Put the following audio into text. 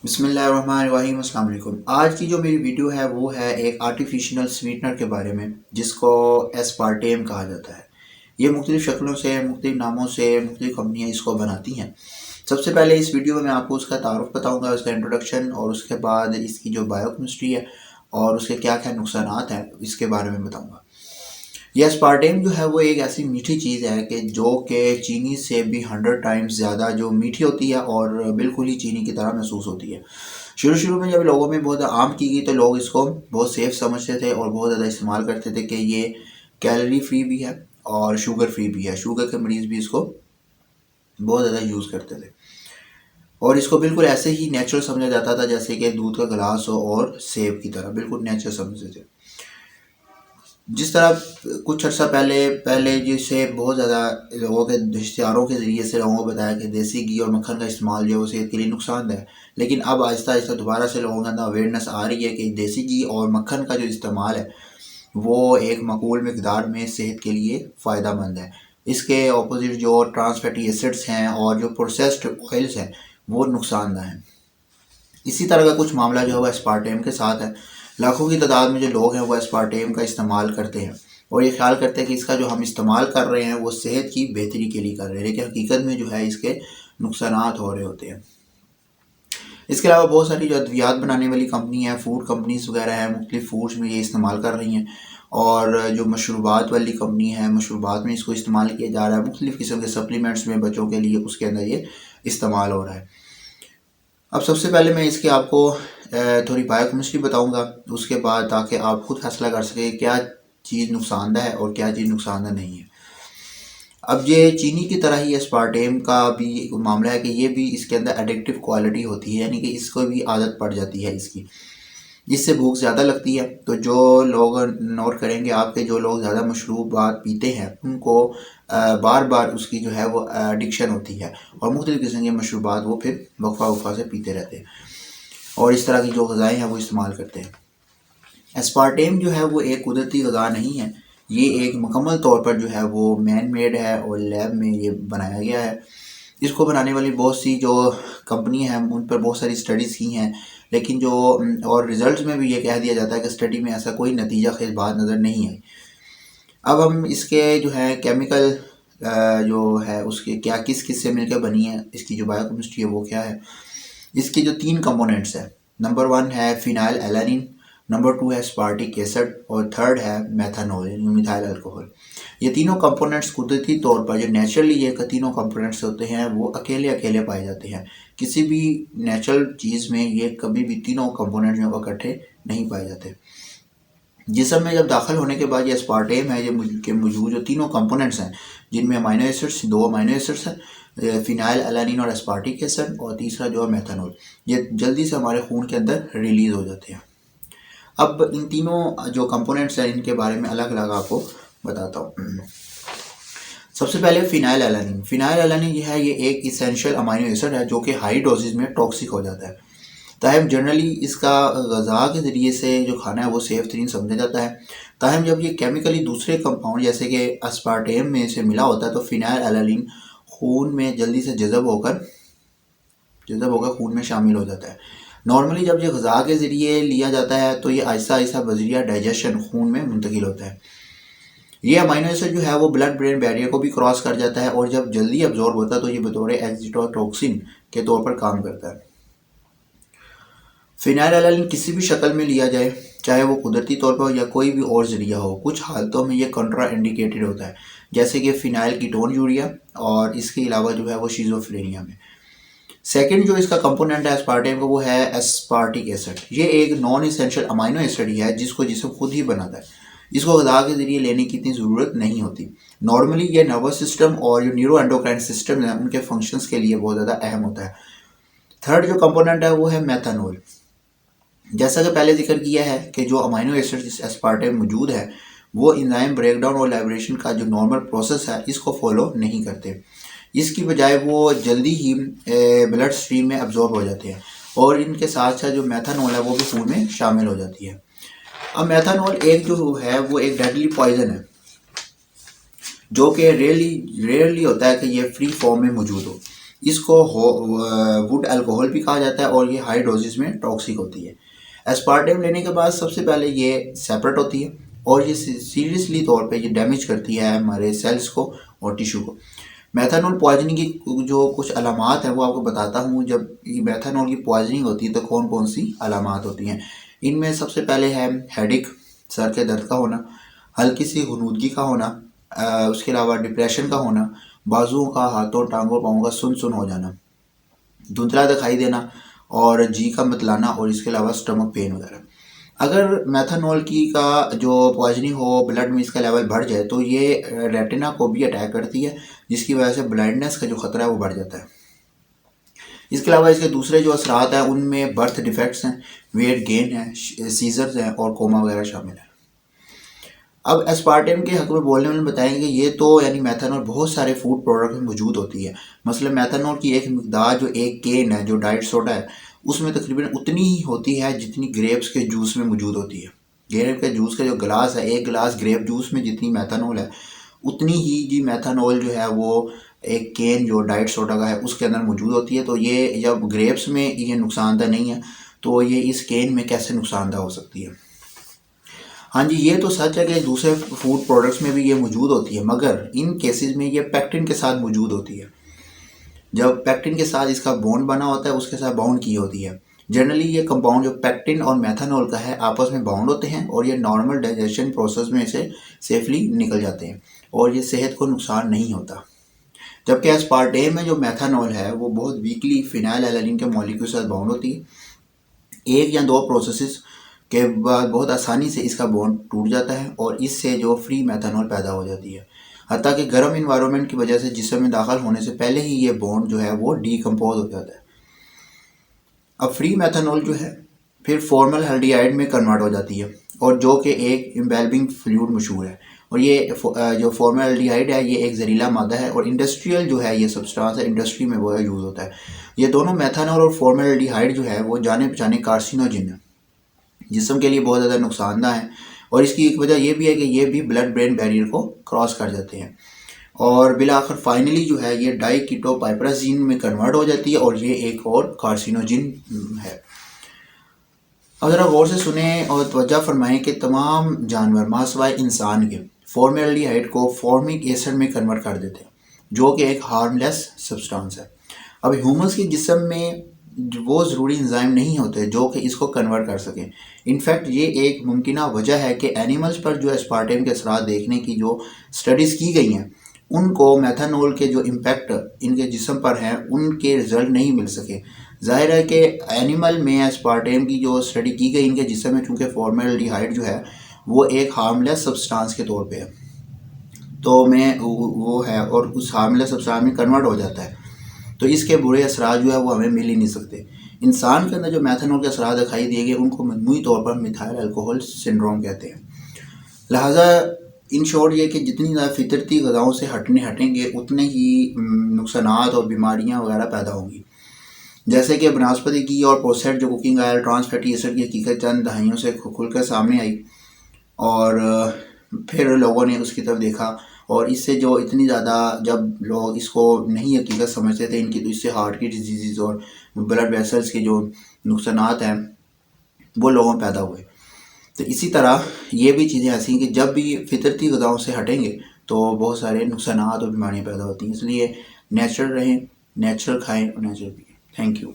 बिस्मिल्लाहिर्रहमानिर्रहीम। अस्सलाम वालेकुम। आज की जो मेरी वीडियो है वो है एक आर्टिफिशियल स्वीटनर के बारे में जिसको एस्पार्टेम कहा जाता है। ये मुख्तलिफ़ शक्लों से, मुख्तलिफ़ नामों से मुख्तलिफ़ कंपनियाँ इसको बनाती हैं। सबसे पहले इस वीडियो में मैं आपको उसका तारुफ बताऊँगा, उसका इंट्रोडक्शन, और उसके बाद इसकी जो बायोकेमिस्ट्री है और उसके क्या क्या नुकसानात हैं इसके बारे में बताऊँगा। ये एस्पार्टेम जो है वो एक ऐसी मीठी चीज़ है कि जो कि चीनी से भी 100 टाइम्स ज़्यादा जो मीठी होती है और बिल्कुल ही चीनी की तरह महसूस होती है। शुरू शुरू में जब लोगों में बहुत आम की गई तो लोग इसको बहुत सेफ़ समझते थे और बहुत ज़्यादा इस्तेमाल करते थे कि ये कैलोरी फ्री भी है और शुगर फ्री भी है। शुगर के मरीज़ भी इसको बहुत ज़्यादा यूज़ करते थे और इसको बिल्कुल ऐसे ही नेचुरल समझा जाता था जैसे कि दूध का गिलास हो और सेब की तरह बिल्कुल नेचुरल समझते थे। जिस तरह कुछ अर्सा पहले पहले जिसे बहुत ज़्यादा लोगों के रिश्तेदारों के ज़रिए से लोगों को बताया कि देसी घी और मक्खन का इस्तेमाल जो है वो सेहत के लिए नुकसानदेह है, लेकिन अब आहिस्ता आहिस्ता दोबारा से लोगों के अंदर अवेयरनेस आ रही है कि देसी घी और मक्खन का जो इस्तेमाल है वो एक माकूल मिकदार में सेहत के लिए फ़ायदा मंद है। इसके अपोजिट जो ट्रांस फैटी एसिड्स हैं और जो प्रोसेस्ड ऑयल्स हैं वो नुकसानदेह हैं। इसी तरह का कुछ मामला जो है वो एस्पार्टेम के साथ है। लाखों की तादाद में जो लोग हैं वो एस्पार्टेम का इस्तेमाल करते हैं और ये ख्याल करते हैं कि इसका जो हम इस्तेमाल कर रहे हैं वो सेहत की बेहतरी के लिए कर रहे हैं, लेकिन हकीकत में जो है इसके नुकसानात हो रहे होते हैं। इसके अलावा बहुत सारी जो अद्वियात बनाने वाली कंपनी है, फूड कंपनीज वगैरह हैं, मुख्तलिफ फूड्स में ये इस्तेमाल कर रही हैं और जो मशरूबात वाली कंपनी है, मशरूबात में इसको इस्तेमाल किया जा रहा है। मुख्तलिफ़ किस्म के सप्लीमेंट्स में बच्चों के लिए उसके अंदर ये इस्तेमाल हो रहा है। अब सबसे पहले मैं इसकी आपको थोड़ी बायोकेमिस्ट्री बताऊंगा, उसके बाद ताकि आप खुद फैसला कर सकें क्या चीज़ नुकसानदेह है और क्या चीज़ नुकसानदेह नहीं है। अब ये चीनी की तरह ही एस्पार्टेम का भी एक मामला है कि ये भी इसके अंदर एडिक्टिव क्वालिटी होती है, यानी कि इसको भी आदत पड़ जाती है इसकी, जिससे भूख ज़्यादा लगती है। तो जो लोग नोट करेंगे आपके, जो लोग ज़्यादा मशरूबात पीते हैं उनको बार बार उसकी जो है वो एडिक्शन होती है और मुख्तलिफ़ किस्म के मशरूबात वो फिर वक्फा वक्फा से पीते रहते हैं और इस तरह की जो ग़िज़ाएँ हैं वो इस्तेमाल करते हैं। एस्पार्टेम जो है वो एक कुदरती ग़िज़ा नहीं है, ये एक मुकम्मल तौर पर जो है वो मैन मेड है और लैब में ये बनाया गया है। इसको बनाने वाली बहुत सी जो कंपनी हैं उन पर बहुत सारी स्टडीज़ की हैं, लेकिन जो और रिज़ल्ट में भी ये कह दिया जाता है कि स्टडी में ऐसा कोई नतीजा खेज बात नज़र नहीं आई। अब हम इसके जो है केमिकल जो है उसके क्या किस किस से मिलकर बनी है, इसकी जो बायोकेमिस्ट्री है वो क्या है। इसके जो 3 कंपोनेंट्स हैं, नंबर 1 है फिनाइल एलानिन, नंबर 2 है स्पार्टिक एसिड और थर्ड है मेथानॉल यानी मिथाइल अल्कोहल। ये तीनों कंपोनेंट्स कुदरती तौर पर जो नेचुरली ये तीनों कंपोनेंट्स होते हैं वो अकेले अकेले पाए जाते हैं। किसी भी नेचुरल चीज़ में ये कभी भी तीनों कंपोनेंट्स जो इकट्ठे नहीं पाए जाते। जिस्म में जब दाखिल होने के बाद ये एस्पार्टेम है, ये के मौजूद जो तीनों कंपोनेंट्स हैं जिनमें अमीनो एसिड्स, 2 अमीनो एसिड्स हैं, फिनाइल एलानिन और एस्पार्टिक एसिड, और तीसरा जो है मेथनॉल, ये जल्दी से हमारे खून के अंदर रिलीज़ हो जाते हैं। अब इन तीनों जो कंपोनेंट्स हैं इनके बारे में अलग अलग आपको बताता हूँ। सबसे पहले फिनाइल एलानिन। फिनाइल एलानिन ये है, ये एक इसेंशियल अमीनो एसिड है जो कि हाई डोजेज में टॉक्सिक हो जाता है। ताहम जनरली इसका ग़ज़ा के ज़रिए से जो खाना है वो सेफ़ तरीन समझा जाता है। ताहम जब ये केमिकली दूसरे कंपाउंड जैसे कि एस्पार्टेम में से मिला होता है तो फिनाइल एलानिन खून में जल्दी से जज़ब होकर खून में शामिल हो जाता है। नॉर्मली जब ये ग़ज़ा के ज़रिए लिया जाता है तो ये आहिस्ता आहिस्ता बज़रिया डाइजेशन खून में मुंतकिल होता है। ये अमीनो एसिड जो है वो ब्लड ब्रेन बैरियर को भी क्रॉस कर जाता है और जब जल्दी अब्जॉर्ब होता है तो ये बतौर एक्जिटोटॉक्सिन के तौर पर काम करता है। फिनाइल एलानिन किसी भी शक्ल में लिया जाए, चाहे वो कुदरती तौर पर या कोई भी और ज़रिया हो, कुछ हालतों में ये कंट्रा इंडिकेटेड होता है, जैसे कि फिनाइल कीटोन यूरिया और इसके अलावा जो है वो शिज़ोफ्रेनिया में। सेकंड जो इसका कंपोनेंट है एस्पार्टेम का वो है एस्पार्टिक एसिड। ये एक नॉन इसेंशियल अमीनो एसिड ही है जिसको जिस्म खुद ही बनाता है। इसको ग़िज़ा के ज़रिए लेने की इतनी ज़रूरत नहीं होती। नॉर्मली ये नर्वस सिस्टम और जो न्यूरो एंडोक्राइन सिस्टम है उनके फंक्शंस के लिए बहुत ज़्यादा अहम होता है। थर्ड जो कंपोनेंट है वो है मेथनॉल। जैसा कि पहले जिक्र किया है कि जो अमीनो एसिड जिस एस्पार्टेम मौजूद है वो एंजाइम ब्रेकडाउन और लाइब्रेशन का जो नॉर्मल प्रोसेस है इसको फॉलो नहीं करते। इसकी बजाय वो जल्दी ही ब्लड स्ट्रीम में अब्जॉर्ब हो जाते हैं और इनके साथ साथ जो मेथनॉल है वो भी खून में शामिल हो जाती है। अब मेथनॉल एक जो है वो एक डेडली पॉइजन है जो कि रेयरली होता है कि ये फ्री फॉर्म में मौजूद हो। इसको वुड अल्कोहल भी कहा जाता है और ये हाई डोजेस में टॉक्सिक होती है। एस्पार्टेम लेने के बाद सबसे पहले ये सेपरेट होती है और ये सीरियसली तौर पे ये डैमेज करती है हमारे सेल्स को और टिश्यू को। मेथनॉल पॉइजनिंग की जो कुछ अलामात हैं वो आपको बताता हूँ। जब ये मेथनॉल की पॉइजनिंग होती है तो कौन कौन सी अलामात होती हैं। इनमें सबसे पहले है हेडिक, सर के दर्द का होना, हल्की सी गुनूदगी का होना, उसके अलावा डिप्रेशन का होना, बाजुओं का, हाथों, टांगों, पाँवों का सुन सुन हो जाना, धुंधला दिखाई देना और जी का मतलाना और इसके अलावा स्टमक पेन वगैरह। अगर मेथनॉल की का जो पॉइजनिंग हो, ब्लड में इसका लेवल बढ़ जाए तो ये रेटिना को भी अटैक करती है, जिसकी वजह से ब्लाइंडनेस का जो खतरा है वो बढ़ जाता है। इसके अलावा इसके दूसरे जो असरात हैं उनमें बर्थ डिफेक्ट्स हैं, वेट गेन है, सीजर्स हैं और कोमा वगैरह शामिल है। अब एस्पार्टेम के हक में बोलने वाले बताएंगे कि ये तो यानी मेथनॉल बहुत सारे फूड प्रोडक्ट में मौजूद होती है। मसलन मेथनॉल की एक मिकदार जो एक केन है, जो डाइट सोडा है, उसमें तकरीबन उतनी ही होती है जितनी ग्रेप्स के जूस में मौजूद होती है। ग्रेप के जूस का जो गिलास है, एक गिलास ग्रेप जूस में जितनी मेथनॉल है उतनी ही जी मेथनॉल जो है वो एक केन जो डाइट सोडा का है उसके अंदर मौजूद होती है। तो ये जब ग्रेप्स में ये नुकसानदायक नहीं है तो ये इस केन में कैसे नुकसानदायक हो सकती है। हाँ जी, ये तो सच है कि दूसरे फूड प्रोडक्ट्स में भी ये मौजूद होती है, मगर इन केसेस में ये पेक्टिन के साथ मौजूद होती है। जब पेक्टिन के साथ इसका बॉन्ड बना होता है उसके साथ बाउंड की होती है। जनरली ये कंपाउंड जो पेक्टिन और मेथनॉल का है आपस में बाउंड होते हैं और ये नॉर्मल डाइजेशन प्रोसेस में से सेफली निकल जाते हैं और ये सेहत को नुकसान नहीं होता। जबकि एस्पार्टेम में जो मेथनॉल है वो बहुत वीकली फिनाइल एलानिन के मॉलिक्यूल के साथ बाउंड होती है। एक या दो प्रोसेसेस के बाद बहुत आसानी से इसका बॉन्ड टूट जाता है और इससे जो फ्री मेथनॉल पैदा हो जाती है। हत्ता कि गर्म इन्वायरमेंट की वजह से जिस्म में दाखिल होने से पहले ही ये बॉन्ड जो है वो डीकम्पोज हो जाता है। अब फ्री मेथनॉल जो है फिर फॉर्मलडिहाइड में कन्वर्ट हो जाती है और जो कि एक इम्बेल्बिंग फ्लूइड मशहूर है। और ये जो फॉर्मलडिहाइड है ये एक जहरीला मादा है और इंडस्ट्रियल जो है ये सब्सटेंस है, इंडस्ट्री में वो यूज़ होता है। ये दोनों मेथनॉल और फॉर्मलडिहाइड जो है वो जाने पहचाने कार्सिनोजिन है, जिस्म के लिए बहुत ज़्यादा नुकसानदा है। और इसकी एक वजह यह भी है कि ये भी ब्लड ब्रेन बैरियर को क्रॉस कर जाते हैं और बिलाखिर फाइनली जो है ये डाइकीटोपाइपराजीन में कन्वर्ट हो जाती है और ये एक और कार्सिनोजिन है। अब ज़रा गौर से सुने और तवज्जो फरमाएं कि तमाम जानवर मासवाए इंसान के फॉर्मल्डिहाइड को फॉर्मिक एसिड में कन्वर्ट कर देते हैं, जो कि एक हार्मलेस सब्सटेंस है। अब ह्यूमंस के जिस्म में वो ज़रूरी एंजाइम नहीं होते जो कि इसको कन्वर्ट कर सकें। इनफैक्ट ये एक मुमकिन वजह है कि एनिमल्स पर जो एस्पार्टेम के असरात देखने की जो स्टडीज़ की गई हैं उनको मेथनॉल के जो इम्पेक्ट इनके जिस्म पर हैं उनके रिजल्ट नहीं मिल सके। जाहिर है कि एनिमल में एस्पार्टेम की जो स्टडी की गई इनके जिस्म में चूँकि फॉर्मल्डिहाइड जो है वो एक हार्मलेस सब्सटेंस के तौर पे है, तो में वो है और उस हार्मलेस सब्सटेंस में कन्वर्ट हो जाता है, तो इसके बुरे असरात जो है वो हमें मिल ही नहीं सकते। इंसान के अंदर जो मेथनॉल के असरात दिखाई दिए गए उनको मजमूई तौर पर मिथाइल अल्कोहल सिंड्रोम कहते हैं। लिहाजा इन शॉर्ट ये कि जितनी ज़्यादा फितरती ग़िज़ाओं से हटेंगे उतने ही नुकसानात और बीमारियाँ वगैरह पैदा होंगी। जैसे कि बनस्पति घी और प्रोसेस्ड जो cooking oil, trans fatty acid की हकीकत चंद दहाइयों से खुलकर सामने आई और फिर लोगों ने उसकी तरफ देखा और इससे जो इतनी ज़्यादा जब लोग इसको नहीं हकीकत समझते थे इनकी, तो इससे हार्ट की डिजीज़ और ब्लड वेसल्स के जो नुकसानात हैं वो लोगों में पैदा हुए। तो इसी तरह ये भी चीज़ें ऐसी हैं कि जब भी फितरती ग़िज़ाओं से हटेंगे तो बहुत सारे नुकसानात और बीमारियाँ पैदा होती हैं। इसलिए नेचुरल रहें, नेचुरल खाएँ और नेचुरल पिएँ। Thank you.